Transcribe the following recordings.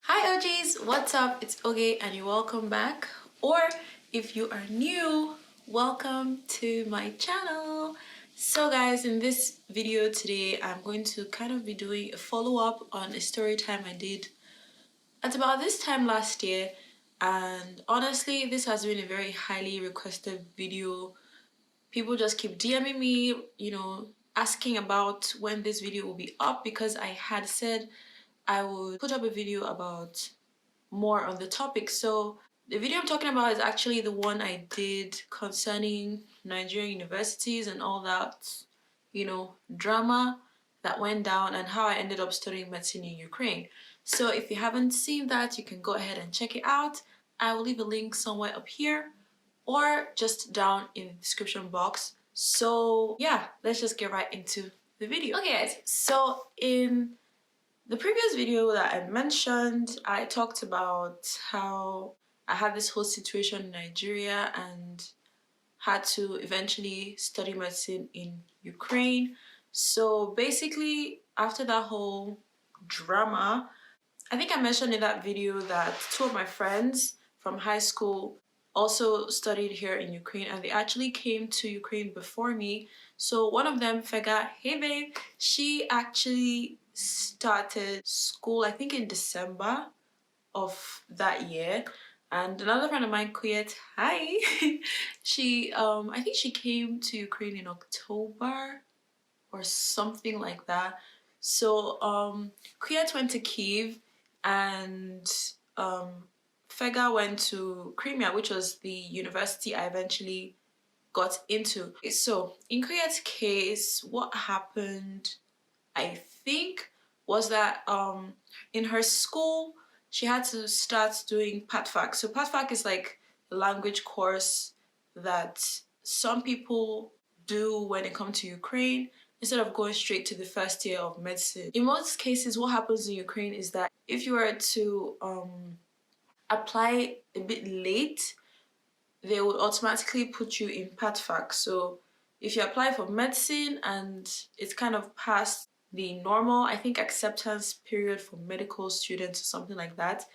Hi OGs, what's up? It's Ohwge and you're welcome back. Or if you are new, welcome to my channel. So guys, in this video today, I'm going to kind of be doing a follow-up on a story time I did at about this time last year. And honestly, this has been a very highly requested video. People just keep DMing me, asking about when this video will be up because I had said I would put up a video about more on the topic. So the video I'm talking about is actually the one I did concerning Nigerian universities and all that, drama that went down and how I ended up studying medicine in Ukraine. So if you haven't seen that, you can go ahead and check it out. I will leave a link somewhere up here or just down in the description box. So yeah, let's just get right into the video. Okay guys, so in the previous video that I mentioned, I talked about how I had this whole situation in Nigeria and had to eventually study medicine in Ukraine. So basically, after that whole drama, I think I mentioned in that video that two of my friends from high school also studied here in Ukraine and they actually came to Ukraine before me. So one of them, Fega, hey babe, she actually started school I think in December of that year. And another friend of mine, Kuyet, hi, she I think she came to Ukraine in October or something like that. So Kuyet went to Kiev and Fega went to Crimea, which was the university I eventually got into. So in Kuyet's case, what happened, I think, was that in her school she had to start doing PATFAC. So PATFAC is like a language course that some people do when they come to Ukraine instead of going straight to the first year of medicine. In most cases, what happens in Ukraine is that if you were to apply a bit late, they would automatically put you in PATFAC. So if you apply for medicine and it's kind of past the normal, I think, acceptance period for medical students or something like that,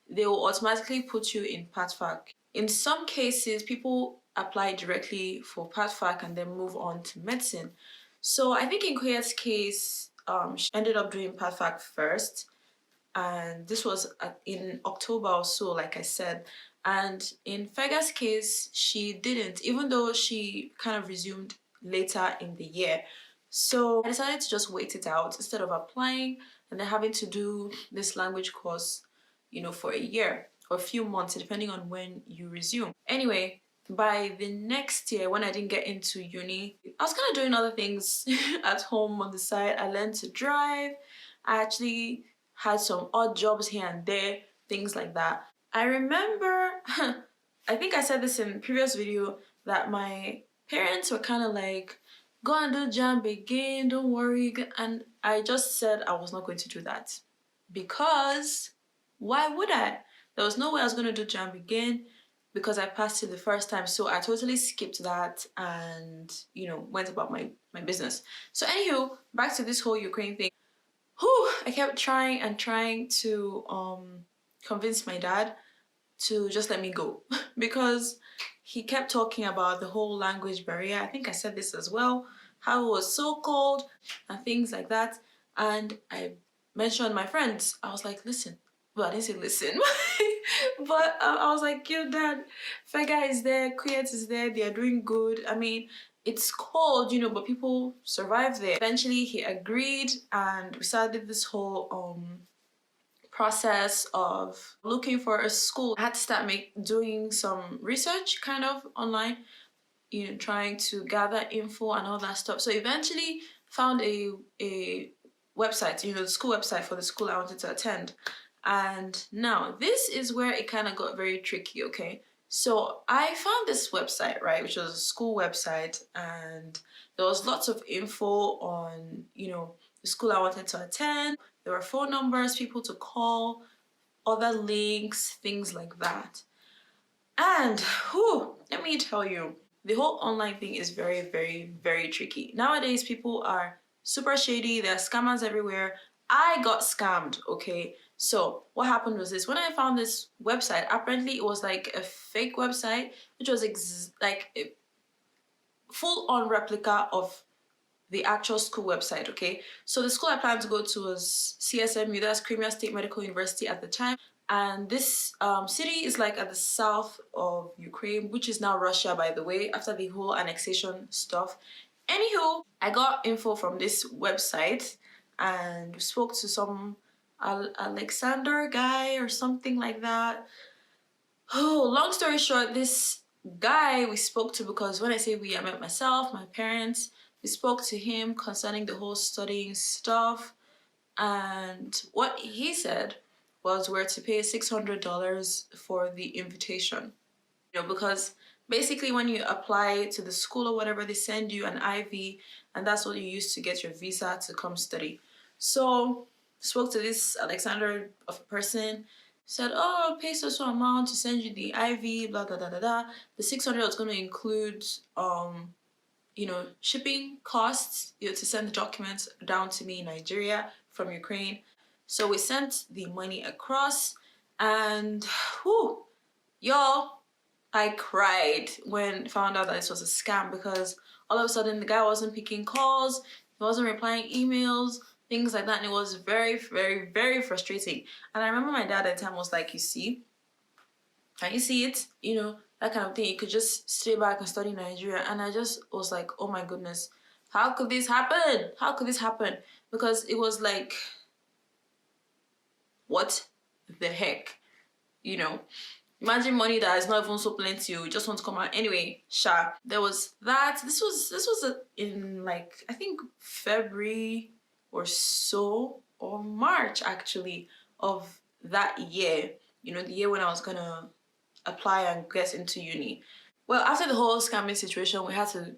they will automatically put you in PATFAC. In some cases, people apply directly for PATFAC and then move on to medicine. So I think in Koya's case, she ended up doing PATFAC first, and this was in October or so, like I said. And in Fega's case, she didn't, even though she kind of resumed later in the year. So I decided to just wait it out instead of applying and then having to do this language course, for a year or a few months, depending on when you resume. Anyway, by the next year, when I didn't get into uni, I was kind of doing other things at home on the side. I learned to drive. I actually had some odd jobs here and there, things like that. I remember, I think I said this in a previous video, that my parents were kind of like, go and do jam again, don't worry. And I just said I was not going to do that because why would I? There was no way I was going to do jam again because I passed it the first time. So I totally skipped that and, went about my business. So anywho, back to this whole Ukraine thing. I kept trying and trying to convince my dad to just let me go because he kept talking about the whole language barrier. I think I said this as well, how it was so cold and things like that. And I mentioned my friends. I was like, listen. Well, I didn't say listen, but I was like, yo, dad, Fega is there, Kuyet is there, they are doing good. I mean, it's cold, but people survive there. Eventually, he agreed and we started this whole process of looking for a school. I had to start doing some research kind of online, trying to gather info and all that stuff. So eventually found a website, the school website for the school I wanted to attend. And now this is where it kind of got very tricky, okay? So I found this website, right, which was a school website, and there was lots of info on, the school I wanted to attend. There were phone numbers, people to call, other links, things like that. And let me tell you, the whole online thing is very, very, very tricky. Nowadays, people are super shady. There are scammers everywhere. I got scammed, okay? So what happened was this. When I found this website, apparently it was like a fake website, which was like a full-on replica of the actual school website, okay? So the school I planned to go to was CSMU, that's Crimea State Medical University at the time. And this city is like at the south of Ukraine, which is now Russia, by the way, after the whole annexation stuff. Anywho, I got info from this website and spoke to some Alexander guy or something like that. Oh, long story short, this guy we spoke to, because when I say we, I meant myself, my parents, we spoke to him concerning the whole studying stuff. And what he said was we're to pay $600 for the invitation. You know, because basically when you apply to the school or whatever, they send you an IV, and that's what you use to get your visa to come study. So spoke to this Alexander of a person, said, oh, pay so amount to send you the IV, blah, blah, blah, blah, blah. The 600 was going to include you know, shipping costs, you know, to send the documents down to me in Nigeria from Ukraine. So we sent the money across, and whew, y'all, I cried when I found out that this was a scam, because all of a sudden the guy wasn't picking calls, he wasn't replying emails, things like that, and it was very, very, very frustrating. And I remember my dad at the time was like, you see, can you see it? You know, that kind of thing. You could just stay back and study Nigeria. And I just was like, oh my goodness, how could this happen? How could this happen? Because it was like, what the heck? You know, imagine money that is not even so plenty, you just want to come out. Anyway, sure. There was that. This was in like, I think February or so, or March actually, of that year. You know, the year when I was gonna apply and get into uni. Well, after the whole scamming situation, we had to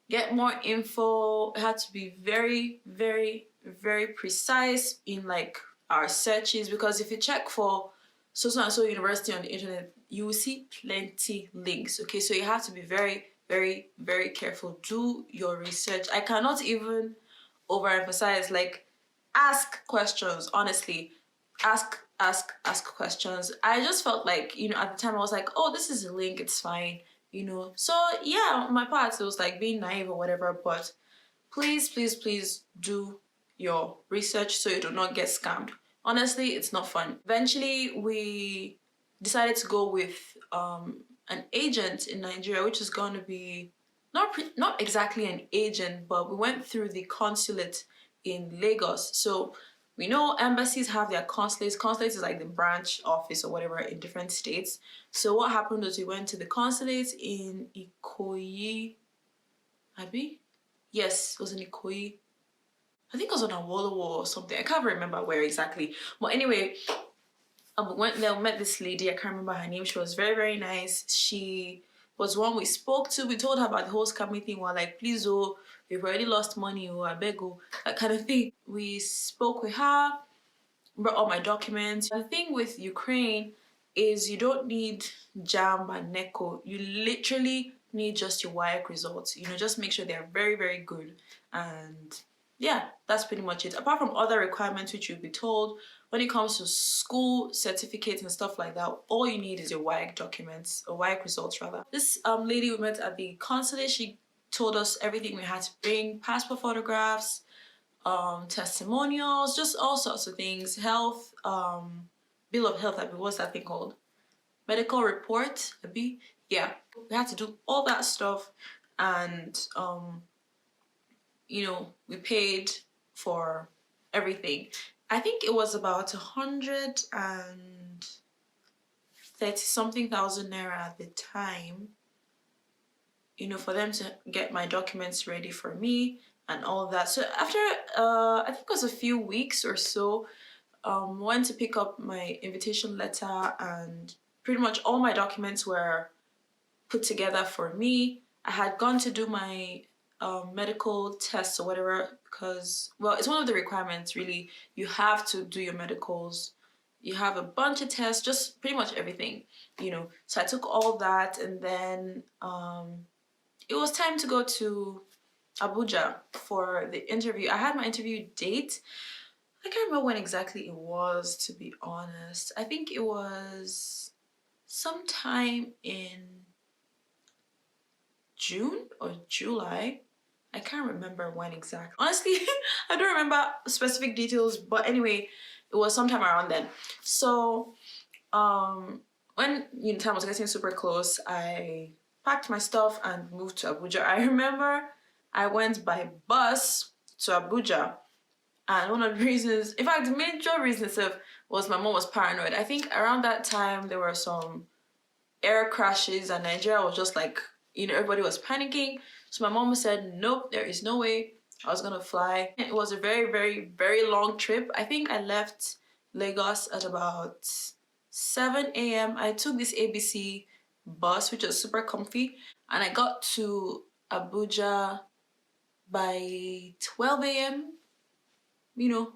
get more info. It had to be very, very, very precise in like our searches, because if you check for so and so university on the internet, you will see plenty links. Okay, so you have to be very, very, very careful. Do your research. I cannot even overemphasize, like, ask questions, honestly. Ask questions. I just felt like, you know, at the time I was like, oh, this is a link, it's fine, you know. So yeah, on my part it was like being naive or whatever, but please, please, please do your research so you do not get scammed. Honestly, it's not fun. Eventually we decided to go with an agent in Nigeria, which is going to be not exactly an agent, but we went through the consulate in Lagos. So we know embassies have their consulates. Consulate is like the branch office or whatever in different states. So what happened was we went to the consulate in Ikoyi, Abi? Yes, it was in Ikoyi. I think it was on Awolowo or something. I can't remember where exactly. But anyway, we went there, we met this lady. I can't remember her name. She was very, very nice. She was one we spoke to. We told her about the whole scamming thing. We were like, please, oh, we've already lost money, oh, I beg, oh, that kind of thing. We spoke with her, brought all my documents. The thing with Ukraine is you don't need JAMB and NECO. You literally need just your WIAC results. You know, just make sure they're very, very good. And yeah, that's pretty much it. Apart from other requirements which you'll be told, when it comes to school certificates and stuff like that, all you need is your WIAC documents, or WIAC results rather. This lady we met at the consulate, she told us everything we had to bring: passport photographs, testimonials, just all sorts of things, health, bill of health, what's that thing called? Medical report, yeah. We had to do all that stuff, and you know, we paid for everything. I think it was about 130 something thousand naira at the time, you know, for them to get my documents ready for me and all of that. So after I think it was a few weeks or so, went to pick up my invitation letter, and pretty much all my documents were put together for me. I had gone to do my medical tests or whatever, because, well, it's one of the requirements really. You have to do your medicals. You have a bunch of tests, just pretty much everything, you know. So I took all that, and then it was time to go to Abuja for the interview. I had my interview date. I can't remember when exactly it was, to be honest. I think it was sometime in June or July. I can't remember when exactly. Honestly, I don't remember specific details, but anyway, it was sometime around then. So, when time was getting super close, I packed my stuff and moved to Abuja. I remember I went by bus to Abuja, and one of the reasons, in fact, the major reason itself was my mom was paranoid. I think around that time there were some air crashes, and Nigeria was just like, everybody was panicking. So my mom said, nope, there is no way I was gonna fly. It was a very, very, very long trip. I think I left Lagos at about 7 a.m. I took this ABC bus, which was super comfy, and I got to Abuja by 12 a.m.,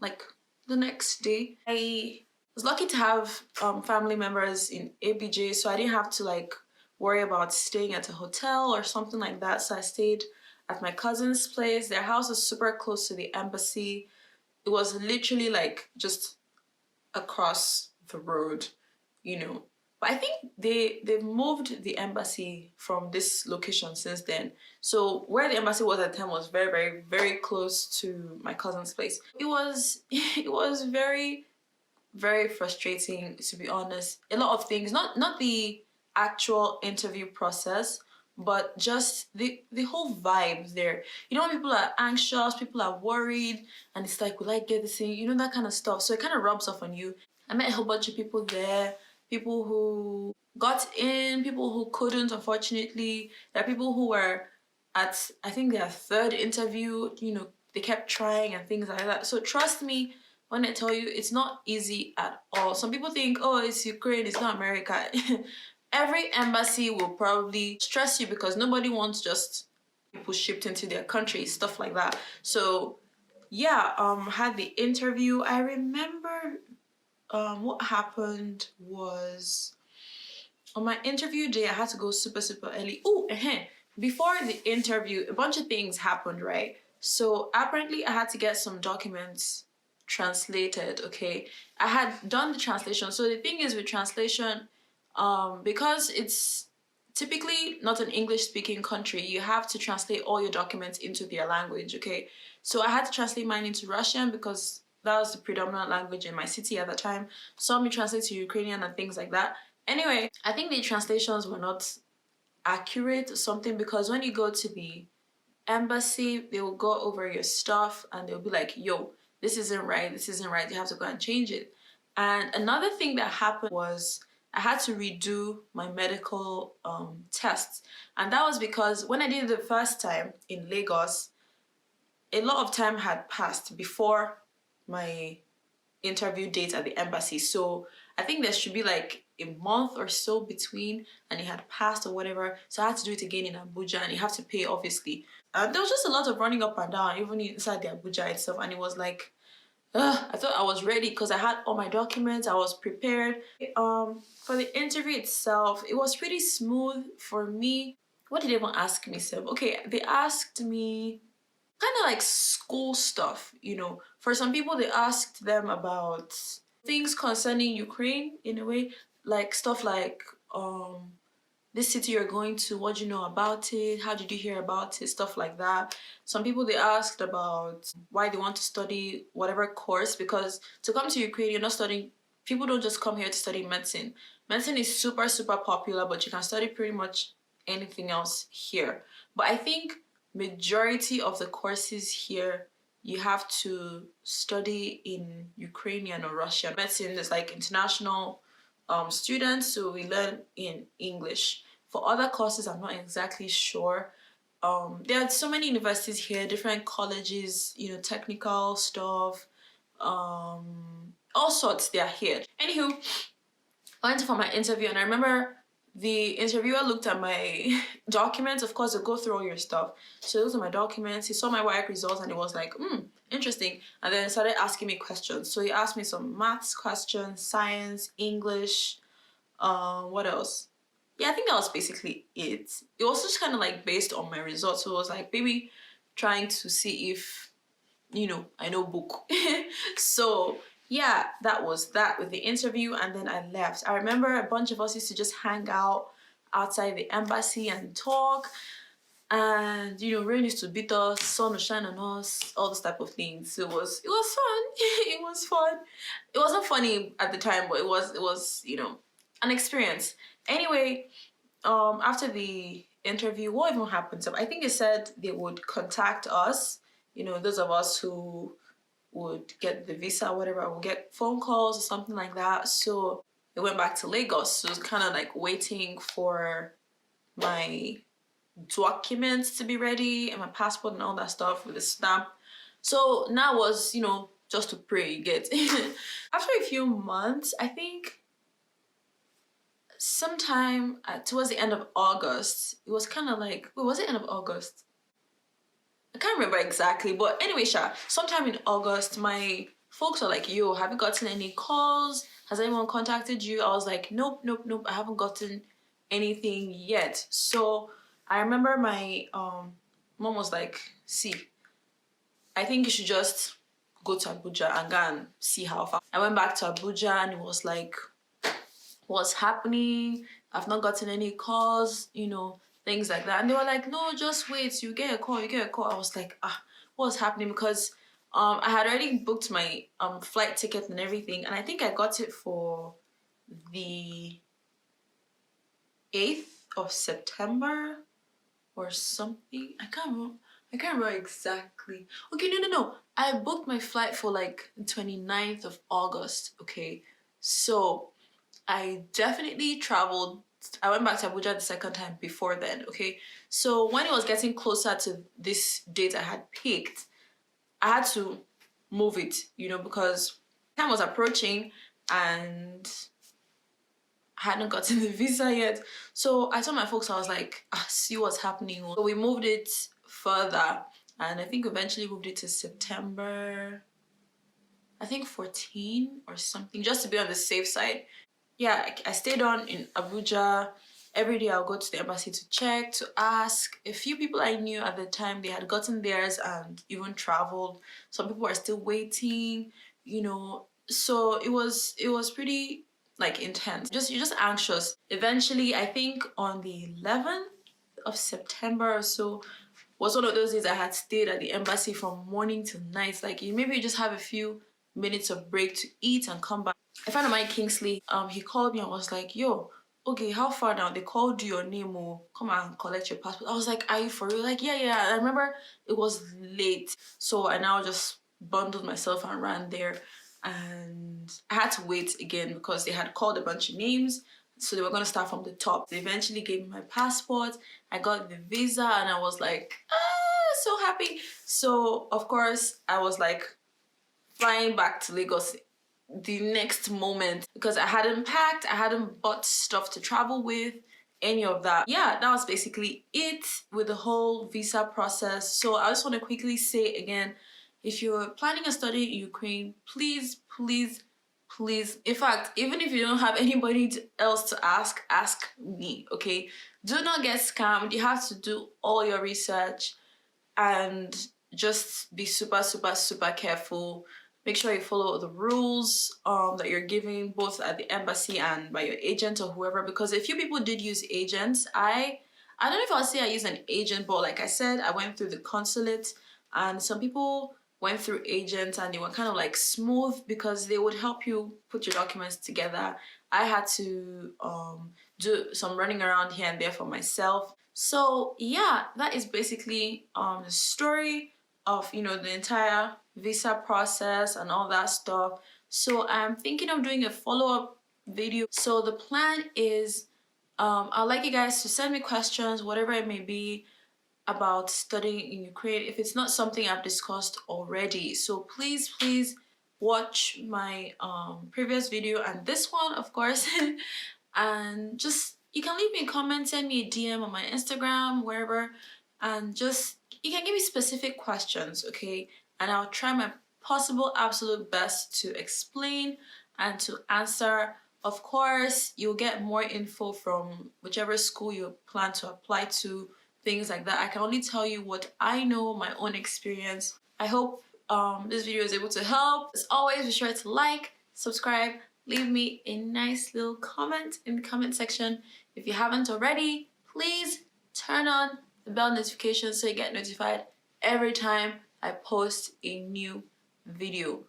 like the next day. I was lucky to have family members in ABJ, so I didn't have to like worry about staying at a hotel or something like that. So I stayed at my cousin's place. Their house was super close to the embassy. It was literally like just across the road, But I think they've moved the embassy from this location since then. So where the embassy was at the time was very, very, very close to my cousin's place. It was very, very frustrating, to be honest. A lot of things, not the actual interview process, but just the whole vibe there. When people are anxious, people are worried, and it's like, will I get this thing? That kind of stuff. So it kind of rubs off on you. I met a whole bunch of people there, people who got in, people who couldn't, unfortunately. There are people who were at, I think, their third interview, they kept trying and things like that. So trust me when I tell you, it's not easy at all. Some people think, oh, it's Ukraine, it's not America. Every embassy will probably stress you because nobody wants just people shipped into their country, stuff like that. So yeah, had the interview. I remember what happened was on my interview day, I had to go super, super early. Before the interview, a bunch of things happened, right? So apparently I had to get some documents translated, okay? I had done the translation. So the thing is with translation, because it's typically not an English-speaking country, you have to translate all your documents into their language, okay? So I had to translate mine into Russian because that was the predominant language in my city at the time. Some you translate to Ukrainian and things like that. Anyway, I think the translations were not accurate or something, because when you go to the embassy, they will go over your stuff and they'll be like, yo, this isn't right, you have to go and change it. And another thing that happened was I had to redo my medical tests. And that was because when I did it the first time in Lagos, a lot of time had passed before my interview date at the embassy. So I think there should be like a month or so between, and it had passed or whatever. So I had to do it again in Abuja, and you have to pay, obviously. There was just a lot of running up and down, even inside the Abuja itself. And it was like, I thought I was ready because I had all my documents, I was prepared. For the interview itself, it was pretty smooth for me. What did they even ask me, Seb? Okay, they asked me kind of like school stuff, For some people, they asked them about things concerning Ukraine in a way, like stuff like, this city you're going to, what do you know about it? How did you hear about it? Stuff like that. Some people, they asked about why they want to study whatever course, because to come to Ukraine, you're not studying, people don't just come here to study medicine. Medicine is super, super popular, but you can study pretty much anything else here. But I think majority of the courses here, you have to study in Ukrainian or Russian. Medicine is like international students, so we learn in English. For other courses, I'm not exactly sure. There are so many universities here, different colleges, technical stuff, all sorts, they are here. Anywho, I went for my interview, and I remember the interviewer looked at my documents. Of course, they'll go through all your stuff. So he looked at my documents, he saw my WIAC results, and he was like, interesting. And then he started asking me questions. So he asked me some maths questions, science, English, what else? yeah, I think that was basically it. It was just kind of like based on my results. So it was like maybe trying to see if, I know book. So yeah, that was that with the interview, and then I left. I remember a bunch of us used to just hang out outside the embassy and talk, and rain used to beat us, sun would shine on us, all those type of things. So it was fun. It was fun. It wasn't funny at the time, but it was an experience. Anyway, after the interview, what even happened? So I think they said they would contact us, those of us who would get the visa, whatever, will get phone calls or something like that. So they went back to Lagos. So it was kind of like waiting for my documents to be ready and my passport and all that stuff with a stamp. So now was, just to pray, you get. After a few months, I think sometime towards the end of August, it was kind of like, wait, was it end of August? I can't remember exactly, but anyway, sometime in August, my folks are like, yo, have you gotten any calls? Has anyone contacted you? I was like, nope, I haven't gotten anything yet. So I remember my mom was like, see, I think you should just go to Abuja and go and see how far. I went back to Abuja and it was like, what's happening? I've not gotten any calls, things like that. And they were like, no, just wait, you get a call. I was like, what's happening? Because I had already booked my flight ticket and everything, and I think I got it for the 8th of September or something. I can't remember exactly. Okay, no. I booked my flight for like the 29th of August, okay? So I definitely traveled. I went back to Abuja the second time before then, okay? So when it was getting closer to this date I had picked, I had to move it, because time was approaching and I hadn't gotten the visa yet. So I told my folks, I was like, see what's happening. So we moved it further, and I think eventually moved it to September, I think 14 or something, just to be on the safe side. Yeah, I stayed on in Abuja. Every day I'll go to the embassy to check, to ask. A few people I knew at the time, they had gotten theirs and even traveled. Some people are still waiting, So it was pretty like intense. You're just anxious. Eventually, I think on the 11th of September or so was one of those days I had stayed at the embassy from morning to night. Like maybe you just have a few minutes of break to eat and come back. A friend of mine, Kingsley, he called me and was like, yo, okay, how far now? They called you your name, or come and collect your passport. I was like, are you for real? Like, yeah. I remember it was late. So I now just bundled myself and ran there. And I had to wait again because they had called a bunch of names. So they were going to start from the top. They eventually gave me my passport. I got the visa and I was like, so happy. So, of course, I was like flying back to Lagos the next moment because I hadn't packed, I hadn't bought stuff to travel with, any of that. Yeah, that was basically it with the whole visa process. So I just want to quickly say again, if you're planning a study in Ukraine, please, in fact, even if you don't have anybody else to ask me, okay? Do not get scammed. You have to do all your research and just be super careful. Make sure you follow the rules that you're giving both at the embassy and by your agent or whoever, because a few people did use agents. I don't know if I'll say I use an agent, but like I said, I went through the consulate and some people went through agents and they were kind of like smooth because they would help you put your documents together. I had to do some running around here and there for myself. So yeah, that is basically the story of the entire visa process and all that stuff. So I'm thinking of doing a follow-up video. So the plan is I'd like you guys to send me questions, whatever it may be, about studying in Ukraine if it's not something I've discussed already. So please watch my previous video and this one, of course. And just, you can leave me a comment, send me a DM on my Instagram, wherever, and just, you can give me specific questions, okay? And I'll try my possible absolute best to explain and to answer Of course, you'll get more info from whichever school you plan to apply to, things like that. I can only tell you what I know, my own experience. I hope this video is able to help. As always, be sure to like, subscribe, leave me a nice little comment in the comment section. If you haven't already, please turn on the bell notification so you get notified every time I post a new video.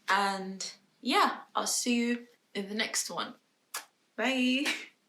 And yeah, I'll see you in the next one. Bye.